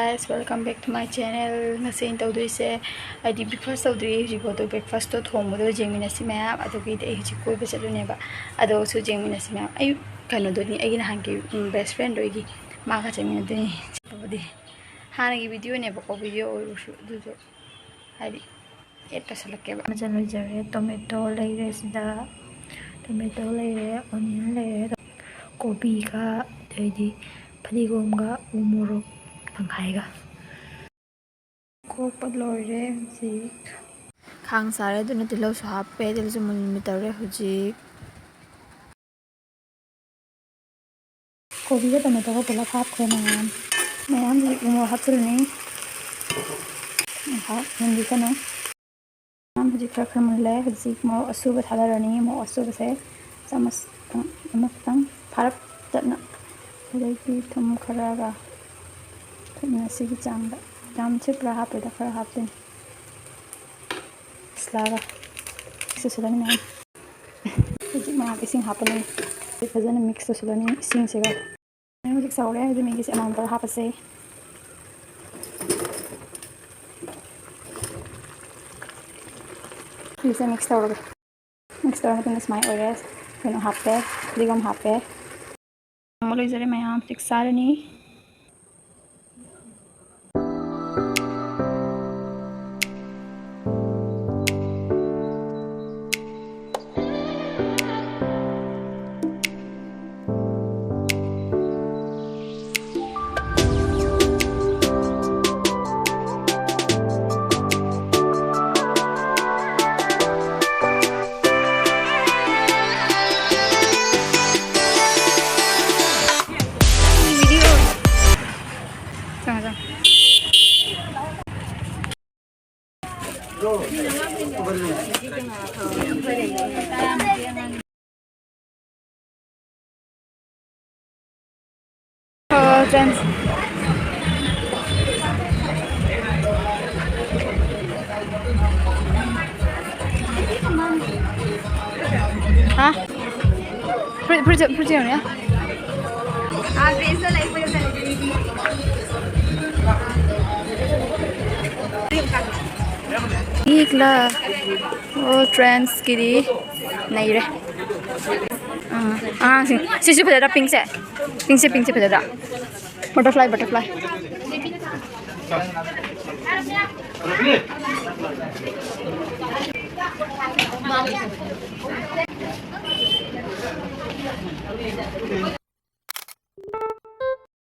guys, welcome back to my channel. Ngasi tawduise adi breakfast tawdri jibo to breakfast to thongmodo jengmina simya adogi de ji koi be chalune ba ado su jengmina simya ay kano do ni ay na hangi best friend doigi ma ka jengmina de bodi hanagi video ne ba ko video oru du do hadi eta salake ba channel jare tomato leire sida tomato leire onion leire kopi ka dedi फरीगोम का उमोरो पंखाएगा को पलोरे जी खांग सारे दुने तिलो सहा पे तिलो जो millimetre रे हुजी कोबी का टमाटो को पला फाप के मैं हम जी उमोर हाथ नहीं हाँ हिंदी का ना हम जी खर मिले हुजी मो असुब थाला रनी मो असुब से चमच तंग फारप ततना अदगी थम खरागा थमना सिगी चांगदा जाम छिप्रा हापेदा खरा हापते स्लागा सुसुलानी ना जी मा इसिंग हापने फजन मिक्स सुसुलानी इसिंग सेगा मुझे सावरे है जो मेगी से अमाउंट पर हापसे इसे मिक्स तौर में स्माई ओरेस फिर हापे दिगम हापे मोलो इजरे मैं यहाँ फिक्स सारे नहीं friends हाँ 프로젝트 ya ah eso la ibu sa ikla oh trends kiri nahi re ah si pada pink se pada butterfly